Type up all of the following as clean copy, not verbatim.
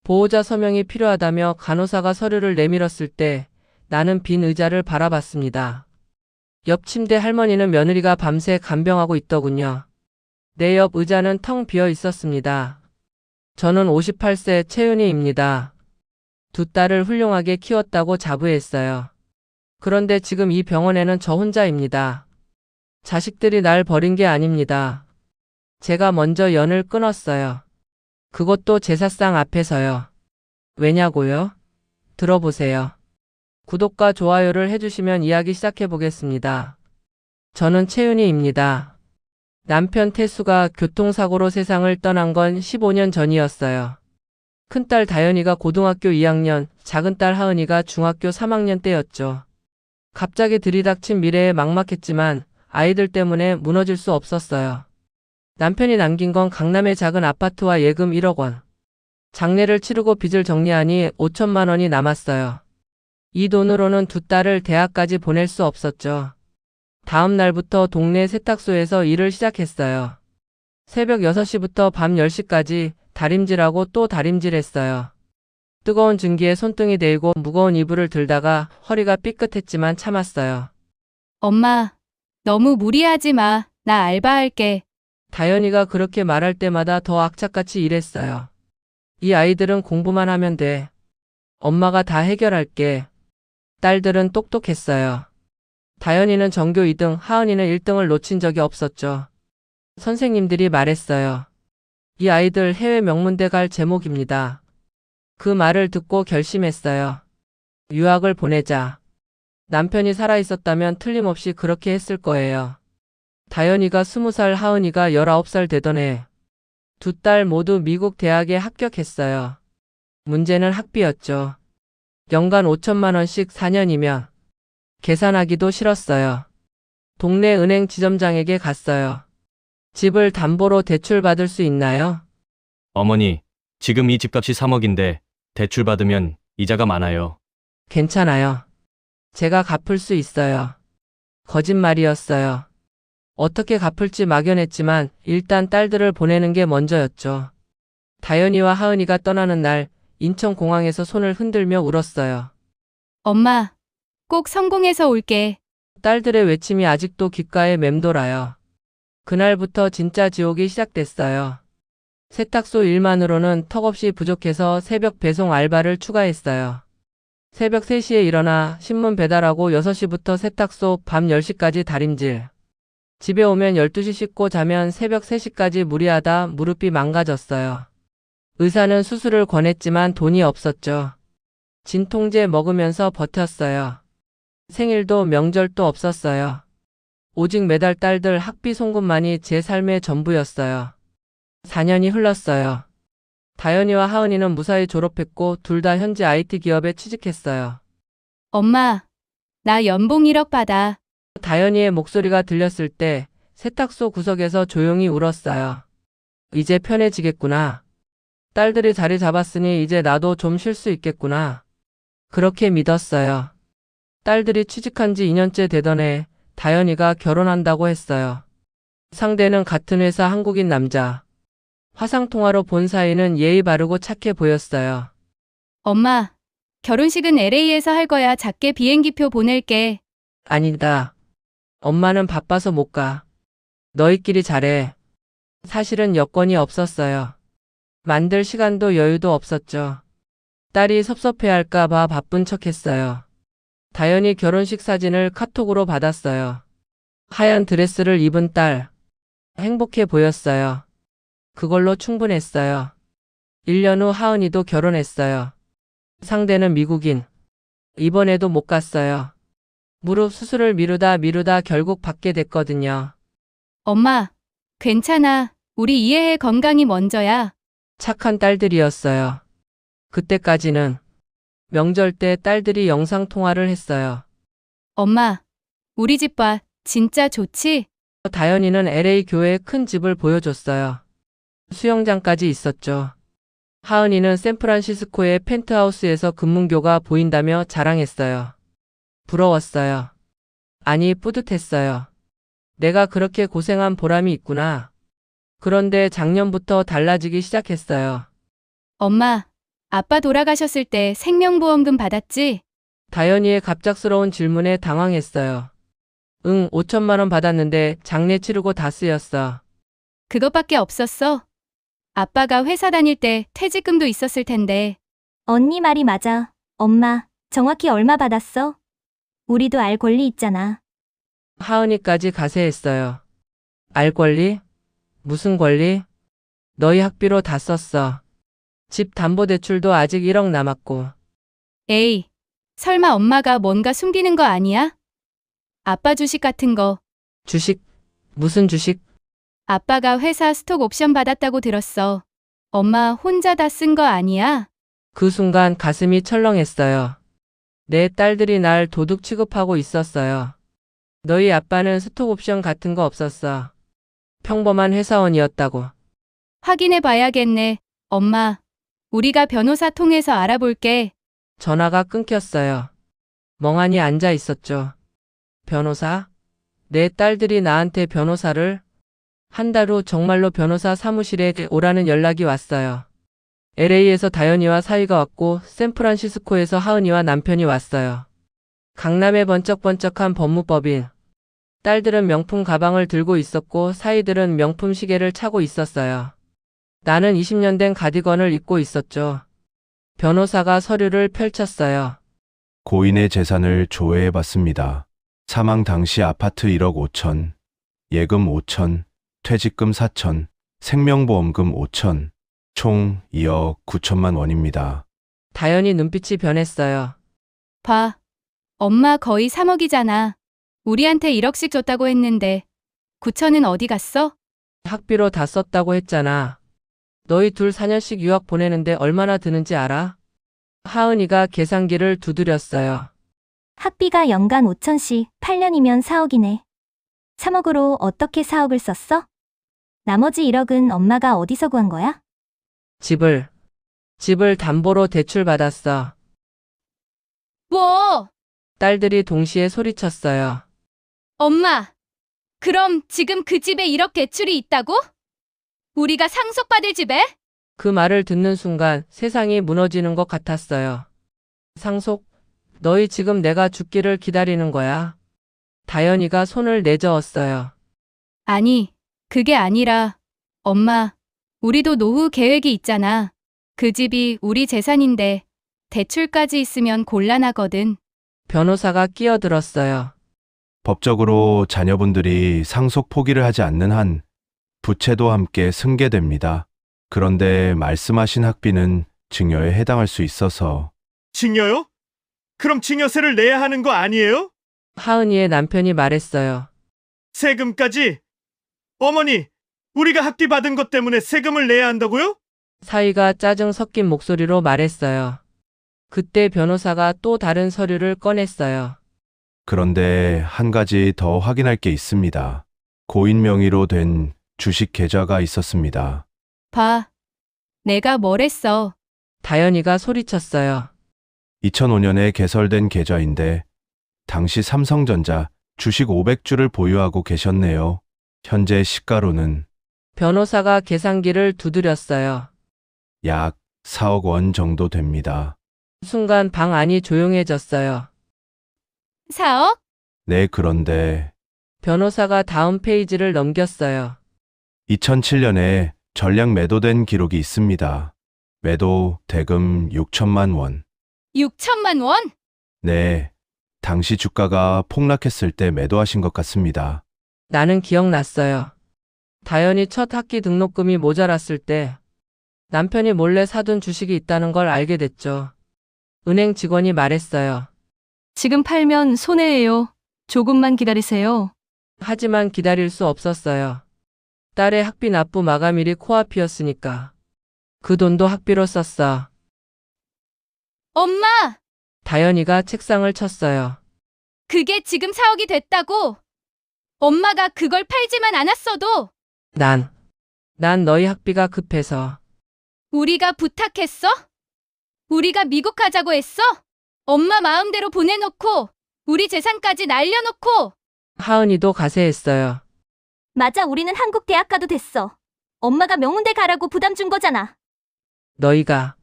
보호자 서명이 필요하다며 간호사가 서류를 내밀었을 때 나는 빈 의자를 바라봤습니다. 옆 침대 할머니는 며느리가 밤새 간병하고 있더군요. 내 옆 의자는 텅 비어 있었습니다. 저는 58세 채은이입니다. 두 딸을 훌륭하게 키웠다고 자부했어요. 그런데 지금 이 병원에는 저 혼자입니다. 자식들이 날 버린 게 아닙니다. 제가 먼저 연을 끊었어요. 그것도 제사상 앞에서요. 왜냐고요? 들어보세요. 구독과 좋아요를 해주시면 이야기 시작해 보겠습니다. 저는 채은이입니다. 남편 태수가 교통사고로 세상을 떠난 건 15년 전이었어요. 큰딸 다현이가 고등학교 2학년, 작은딸 하은이가 중학교 3학년 때였죠. 갑자기 들이닥친 미래에 막막했지만 아이들 때문에 무너질 수 없었어요. 남편이 남긴 건 강남의 작은 아파트와 예금 1억 원. 장례를 치르고 빚을 정리하니 5천만 원이 남았어요. 이 돈으로는 두 딸을 대학까지 보낼 수 없었죠. 다음 날부터 동네 세탁소에서 일을 시작했어요. 새벽 6시부터 밤 10시까지 다림질하고 또 다림질했어요. 뜨거운 증기에 손등이 데이고 무거운 이불을 들다가 허리가 삐끗했지만 참았어요. 엄마, 너무 무리하지 마. 나 알바할게. 다현이가 그렇게 말할 때마다 더 악착같이 일했어요. 이 아이들은 공부만 하면 돼. 엄마가 다 해결할게. 딸들은 똑똑했어요. 다현이는 전교 2등, 하은이는 1등을 놓친 적이 없었죠. 선생님들이 말했어요. 이 아이들 해외 명문대 갈 제목입니다. 그 말을 듣고 결심했어요. 유학을 보내자. 남편이 살아있었다면 틀림없이 그렇게 했을 거예요. 다현이가 20살, 하은이가 19살 되던 해. 두 딸 모두 미국 대학에 합격했어요. 문제는 학비였죠. 연간 5천만 원씩 4년이면 계산하기도 싫었어요. 동네 은행 지점장에게 갔어요. 집을 담보로 대출받을 수 있나요? 어머니, 지금 이 집값이 3억인데 대출 받으면 이자가 많아요. 괜찮아요. 제가 갚을 수 있어요. 거짓말이었어요. 어떻게 갚을지 막연했지만 일단 딸들을 보내는 게 먼저였죠. 다현이와 하은이가 떠나는 날 인천공항에서 손을 흔들며 울었어요. 엄마, 꼭 성공해서 올게. 딸들의 외침이 아직도 귓가에 맴돌아요. 그날부터 진짜 지옥이 시작됐어요. 세탁소 일만으로는 턱없이 부족해서 새벽 배송 알바를 추가했어요. 새벽 3시에 일어나 신문 배달하고 6시부터 세탁소, 밤 10시까지 다림질. 집에 오면 12시 씻고 자면 새벽 3시까지 무리하다 무릎이 망가졌어요. 의사는 수술을 권했지만 돈이 없었죠. 진통제 먹으면서 버텼어요. 생일도 명절도 없었어요. 오직 매달 딸들 학비 송금만이 제 삶의 전부였어요. 4년이 흘렀어요. 다현이와 하은이는 무사히 졸업했고 둘 다 현재 IT 기업에 취직했어요. 엄마, 나 연봉 1억 받아. 다현이의 목소리가 들렸을 때 세탁소 구석에서 조용히 울었어요. 이제 편해지겠구나. 딸들이 자리 잡았으니 이제 나도 좀 쉴 수 있겠구나. 그렇게 믿었어요. 딸들이 취직한 지 2년째 되던 해 다현이가 결혼한다고 했어요. 상대는 같은 회사 한국인 남자. 화상통화로 본 사이는 예의 바르고 착해 보였어요. 엄마, 결혼식은 LA에서 할 거야. 작게 비행기표 보낼게. 아니다. 엄마는 바빠서 못 가. 너희끼리 잘해. 사실은 여건이 없었어요. 만들 시간도 여유도 없었죠. 딸이 섭섭해할까 봐 바쁜 척했어요. 다현이 결혼식 사진을 카톡으로 받았어요. 하얀 드레스를 입은 딸. 행복해 보였어요. 그걸로 충분했어요. 1년 후 하은이도 결혼했어요. 상대는 미국인. 이번에도 못 갔어요. 무릎 수술을 미루다 결국 받게 됐거든요. 엄마, 괜찮아. 우리 이해해. 건강이 먼저야. 착한 딸들이었어요. 그때까지는. 명절 때 딸들이 영상통화를 했어요. 엄마, 우리 집 봐. 진짜 좋지? 다현이는 LA 교회에 큰 집을 보여줬어요. 수영장까지 있었죠. 하은이는 샌프란시스코의 펜트하우스에서 금문교가 보인다며 자랑했어요. 부러웠어요. 아니, 뿌듯했어요. 내가 그렇게 고생한 보람이 있구나. 그런데 작년부터 달라지기 시작했어요. 엄마, 아빠 돌아가셨을 때 생명보험금 받았지? 다현이의 갑작스러운 질문에 당황했어요. 응, 5천만 원 받았는데 장례 치르고 다 쓰였어. 그것밖에 없었어? 아빠가 회사 다닐 때 퇴직금도 있었을 텐데. 언니 말이 맞아. 엄마, 정확히 얼마 받았어? 우리도 알 권리 있잖아. 하은이까지 가세했어요. 알 권리? 무슨 권리? 너희 학비로 다 썼어. 집 담보대출도 아직 1억 남았고. 에이, 설마 엄마가 뭔가 숨기는 거 아니야? 아빠 주식 같은 거. 주식? 무슨 주식? 아빠가 회사 스톡 옵션 받았다고 들었어. 엄마 혼자 다 쓴 거 아니야? 그 순간 가슴이 철렁했어요. 내 딸들이 날 도둑 취급하고 있었어요. 너희 아빠는 스톡옵션 같은 거 없었어. 평범한 회사원이었다고. 확인해 봐야겠네. 엄마, 우리가 변호사 통해서 알아볼게. 전화가 끊겼어요. 멍하니 앉아 있었죠. 변호사? 내 딸들이 나한테 변호사를? 한 달 후 정말로 변호사 사무실에 오라는 연락이 왔어요. LA에서 다현이와 사위가 왔고 샌프란시스코에서 하은이와 남편이 왔어요. 강남의 번쩍번쩍한 법무법인. 딸들은 명품 가방을 들고 있었고 사위들은 명품 시계를 차고 있었어요. 나는 20년 된 가디건을 입고 있었죠. 변호사가 서류를 펼쳤어요. 고인의 재산을 조회해봤습니다. 사망 당시 아파트 1억 5천, 예금 5천, 퇴직금 4천, 생명보험금 5천, 총 2억 9천만 원입니다. 다현이 눈빛이 변했어요. 봐. 엄마 거의 3억이잖아. 우리한테 1억씩 줬다고 했는데 9천은 어디 갔어? 학비로 다 썼다고 했잖아. 너희 둘 4년씩 유학 보내는데 얼마나 드는지 알아? 하은이가 계산기를 두드렸어요. 학비가 연간 5천씩 8년이면 4억이네. 3억으로 어떻게 4억을 썼어? 나머지 1억은 엄마가 어디서 구한 거야? 집을 담보로 대출받았어. 뭐? 딸들이 동시에 소리쳤어요. 엄마, 그럼 지금 그 집에 1억 대출이 있다고? 우리가 상속받을 집에? 그 말을 듣는 순간 세상이 무너지는 것 같았어요. 상속? 너희 지금 내가 죽기를 기다리는 거야? 다현이가 손을 내저었어요. 아니, 그게 아니라 엄마, 우리도 노후 계획이 있잖아. 그 집이 우리 재산인데 대출까지 있으면 곤란하거든. 변호사가 끼어들었어요. 법적으로 자녀분들이 상속 포기를 하지 않는 한 부채도 함께 승계됩니다. 그런데 말씀하신 학비는 증여에 해당할 수 있어서 증여요? 그럼 증여세를 내야 하는 거 아니에요? 하은이의 남편이 말했어요. 세금까지? 어머니, 우리가 학비 받은 것 때문에 세금을 내야 한다고요? 사위가 짜증 섞인 목소리로 말했어요. 그때 변호사가 또 다른 서류를 꺼냈어요. 그런데 한 가지 더 확인할 게 있습니다. 고인 명의로 된 주식 계좌가 있었습니다. 봐. 내가 뭘 했어. 다현이가 소리쳤어요. 2005년에 개설된 계좌인데 당시 삼성전자 주식 500주를 보유하고 계셨네요. 현재 시가로는 변호사가 계산기를 두드렸어요. 약 4억 원 정도 됩니다. 순간 방 안이 조용해졌어요. 4억? 네, 그런데 변호사가 다음 페이지를 넘겼어요. 2007년에 전량 매도된 기록이 있습니다. 매도 대금 6천만 원. 6천만 원? 네, 당시 주가가 폭락했을 때 매도하신 것 같습니다. 나는 기억났어요. 다현이 첫 학기 등록금이 모자랐을 때 남편이 몰래 사둔 주식이 있다는 걸 알게 됐죠. 은행 직원이 말했어요. 지금 팔면 손해예요. 조금만 기다리세요. 하지만 기다릴 수 없었어요. 딸의 학비 납부 마감일이 코앞이었으니까. 그 돈도 학비로 썼어. 엄마! 다현이가 책상을 쳤어요. 그게 지금 4억이 됐다고! 엄마가 그걸 팔지만 않았어도 난 너희 학비가 급해서. 우리가 부탁했어? 우리가 미국 가자고 했어? 엄마 마음대로 보내놓고 우리 재산까지 날려놓고 하은이도 가세했어요. 맞아, 우리는 한국 대학 가도 됐어. 엄마가 명문대 가라고 부담 준 거잖아. 너희가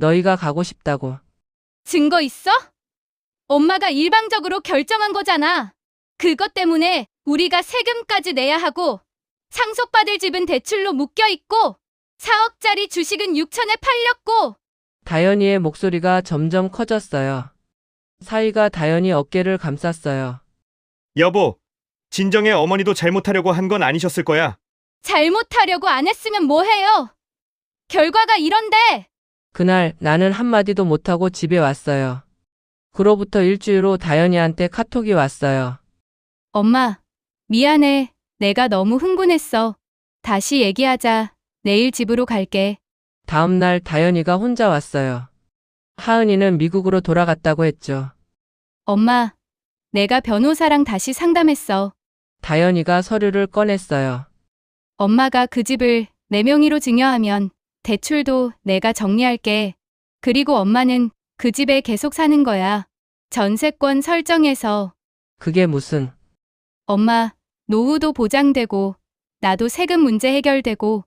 너희가 가고 싶다고. 증거 있어? 엄마가 일방적으로 결정한 거잖아. 그것 때문에 우리가 세금까지 내야 하고 상속받을 집은 대출로 묶여 있고 4억짜리 주식은 6천에 팔렸고. 다현이의 목소리가 점점 커졌어요. 사위가 다현이 어깨를 감쌌어요. 여보, 진정의 어머니도 잘못하려고 한 건 아니셨을 거야. 잘못하려고 안 했으면 뭐해요? 결과가 이런데. 그날 나는 한마디도 못하고 집에 왔어요. 그로부터 일주일 후 다현이한테 카톡이 왔어요. 엄마, 미안해. 내가 너무 흥분했어. 다시 얘기하자. 내일 집으로 갈게. 다음 날 다현이가 혼자 왔어요. 하은이는 미국으로 돌아갔다고 했죠. 엄마, 내가 변호사랑 다시 상담했어. 다현이가 서류를 꺼냈어요. 엄마가 그 집을 내 명의로 증여하면 대출도 내가 정리할게. 그리고 엄마는 그 집에 계속 사는 거야. 전세권 설정해서. 그게 무슨? 엄마, 노후도 보장되고 나도 세금 문제 해결되고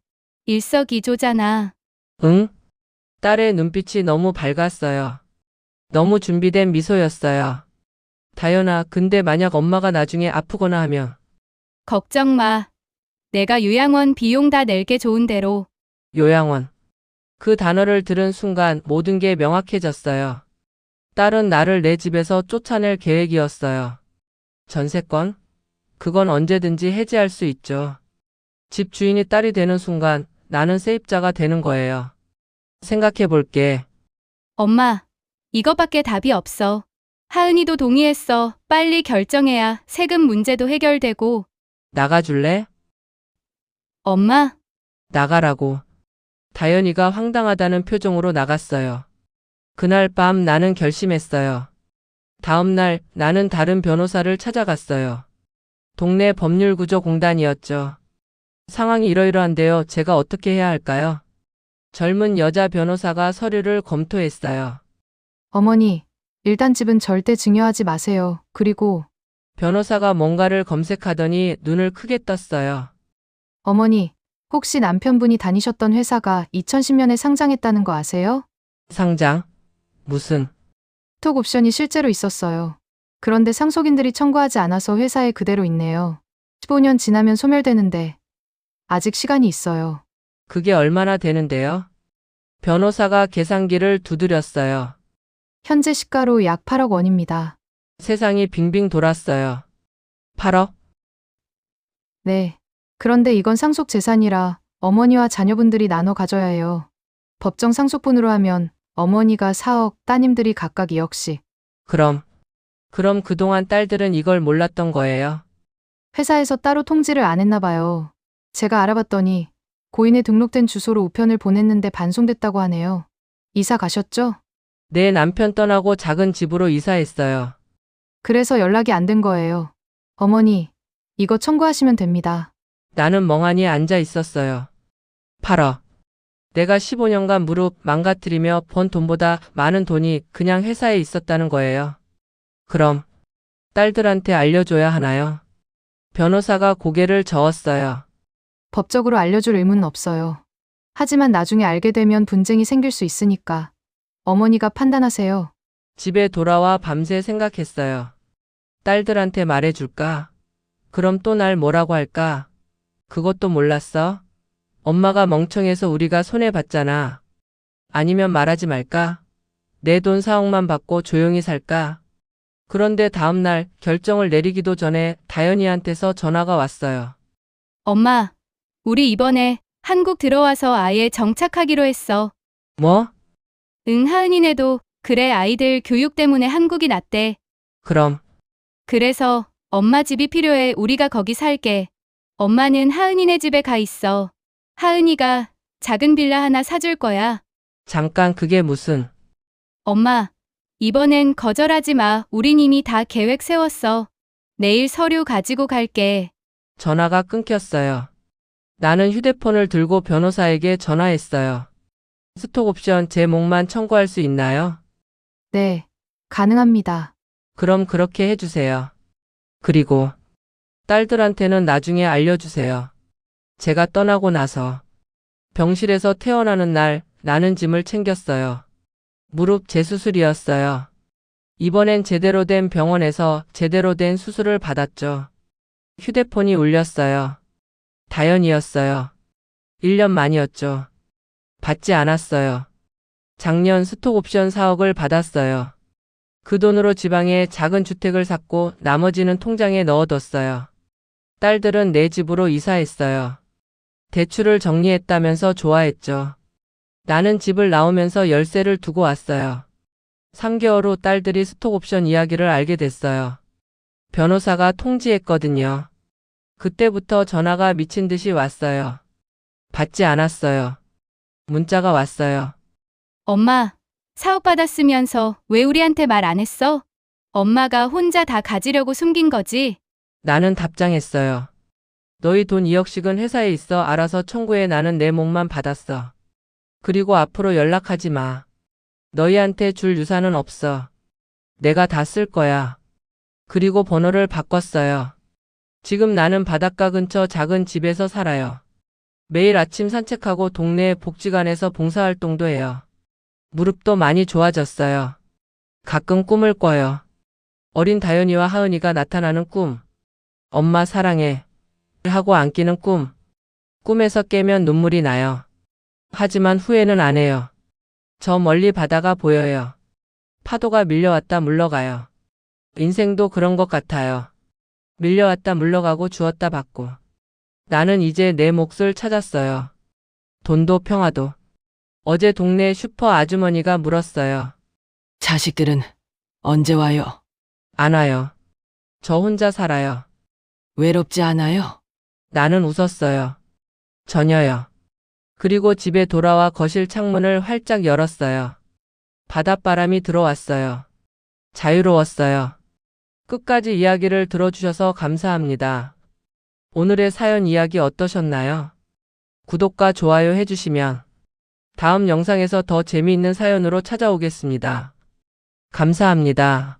일석이조잖아. 응? 딸의 눈빛이 너무 밝았어요. 너무 준비된 미소였어요. 다현아, 근데 만약 엄마가 나중에 아프거나 하면 걱정 마. 내가 요양원 비용 다 낼게 좋은 대로. 요양원. 그 단어를 들은 순간 모든 게 명확해졌어요. 딸은 나를 내 집에서 쫓아낼 계획이었어요. 전세권? 그건 언제든지 해지할 수 있죠. 집 주인이 딸이 되는 순간 나는 세입자가 되는 거예요. 생각해 볼게. 엄마, 이거밖에 답이 없어. 하은이도 동의했어. 빨리 결정해야 세금 문제도 해결되고. 나가줄래? 엄마, 나가라고. 다현이가 황당하다는 표정으로 나갔어요. 그날 밤 나는 결심했어요. 다음 날 나는 다른 변호사를 찾아갔어요. 동네 법률구조공단이었죠. 상황이 이러이러한데요. 제가 어떻게 해야 할까요? 젊은 여자 변호사가 서류를 검토했어요. 어머니, 일단 집은 절대 증여하지 마세요. 그리고 변호사가 뭔가를 검색하더니 눈을 크게 떴어요. 어머니, 혹시 남편분이 다니셨던 회사가 2010년에 상장했다는 거 아세요? 상장? 무슨? 스톡 옵션이 실제로 있었어요. 그런데 상속인들이 청구하지 않아서 회사에 그대로 있네요. 15년 지나면 소멸되는데 아직 시간이 있어요. 그게 얼마나 되는데요? 변호사가 계산기를 두드렸어요. 현재 시가로 약 8억 원입니다. 세상이 빙빙 돌았어요. 8억? 네. 그런데 이건 상속 재산이라 어머니와 자녀분들이 나눠 가져야 해요. 법정 상속분으로 하면 어머니가 4억, 따님들이 각각 2억씩. 그럼 그동안 딸들은 이걸 몰랐던 거예요. 회사에서 따로 통지를 안 했나 봐요. 제가 알아봤더니 고인의 등록된 주소로 우편을 보냈는데 반송됐다고 하네요. 이사 가셨죠? 내 남편 떠나고 작은 집으로 이사했어요. 그래서 연락이 안 된 거예요. 어머니, 이거 청구하시면 됩니다. 나는 멍하니 앉아 있었어요. 8억. 내가 15년간 무릎 망가뜨리며 번 돈보다 많은 돈이 그냥 회사에 있었다는 거예요. 그럼 딸들한테 알려줘야 하나요? 변호사가 고개를 저었어요. 법적으로 알려줄 의무는 없어요. 하지만 나중에 알게 되면 분쟁이 생길 수 있으니까 어머니가 판단하세요. 집에 돌아와 밤새 생각했어요. 딸들한테 말해줄까? 그럼 또 날 뭐라고 할까? 그것도 몰랐어? 엄마가 멍청해서 우리가 손해봤잖아. 아니면 말하지 말까? 내 돈 4억만 받고 조용히 살까? 그런데 다음날 결정을 내리기도 전에 다현이한테서 전화가 왔어요. 엄마, 우리 이번에 한국 들어와서 아예 정착하기로 했어. 뭐? 응, 하은이네도 그래 아이들 교육 때문에 한국이 낫대. 그럼 그래서 엄마 집이 필요해. 우리가 거기 살게. 엄마는 하은이네 집에 가 있어. 하은이가 작은 빌라 하나 사줄 거야. 잠깐 그게 무슨? 엄마, 이번엔 거절하지 마. 우린 이미 다 계획 세웠어. 내일 서류 가지고 갈게. 전화가 끊겼어요. 나는 휴대폰을 들고 변호사에게 전화했어요. 스톡 옵션 제 몫만 청구할 수 있나요? 네, 가능합니다. 그럼 그렇게 해주세요. 그리고 딸들한테는 나중에 알려주세요. 제가 떠나고 나서 병실에서 퇴원하는 날 나는 짐을 챙겼어요. 무릎 재수술이었어요. 이번엔 제대로 된 병원에서 제대로 된 수술을 받았죠. 휴대폰이 울렸어요. 다연이었어요. 1년 만이었죠. 받지 않았어요. 작년 스톡옵션 4억을 받았어요. 그 돈으로 지방에 작은 주택을 샀고 나머지는 통장에 넣어뒀어요. 딸들은 내 집으로 이사했어요. 대출을 정리했다면서 좋아했죠. 나는 집을 나오면서 열쇠를 두고 왔어요. 3개월 후 딸들이 스톡옵션 이야기를 알게 됐어요. 변호사가 통지했거든요. 그때부터 전화가 미친 듯이 왔어요. 받지 않았어요. 문자가 왔어요. 엄마, 4억 받았으면서 왜 우리한테 말 안 했어? 엄마가 혼자 다 가지려고 숨긴 거지? 나는 답장했어요. 너희 돈 2억씩은 회사에 있어 알아서 청구해. 나는 내 몫만 받았어. 그리고 앞으로 연락하지 마. 너희한테 줄 유산은 없어. 내가 다 쓸 거야. 그리고 번호를 바꿨어요. 지금 나는 바닷가 근처 작은 집에서 살아요. 매일 아침 산책하고 동네 복지관에서 봉사활동도 해요. 무릎도 많이 좋아졌어요. 가끔 꿈을 꿔요. 어린 다현이와 하은이가 나타나는 꿈. 엄마 사랑해. 하고 안기는 꿈. 꿈에서 깨면 눈물이 나요. 하지만 후회는 안 해요. 저 멀리 바다가 보여요. 파도가 밀려왔다 물러가요. 인생도 그런 것 같아요. 밀려왔다 물러가고 주었다 받고. 나는 이제 내 몫을 찾았어요. 돈도 평화도. 어제 동네 슈퍼 아주머니가 물었어요. 자식들은 언제 와요? 안 와요. 저 혼자 살아요. 외롭지 않아요? 나는 웃었어요. 전혀요. 그리고 집에 돌아와 거실 창문을 활짝 열었어요. 바닷바람이 들어왔어요. 자유로웠어요. 끝까지 이야기를 들어주셔서 감사합니다. 오늘의 사연 이야기 어떠셨나요? 구독과 좋아요 해주시면 다음 영상에서 더 재미있는 사연으로 찾아오겠습니다. 감사합니다.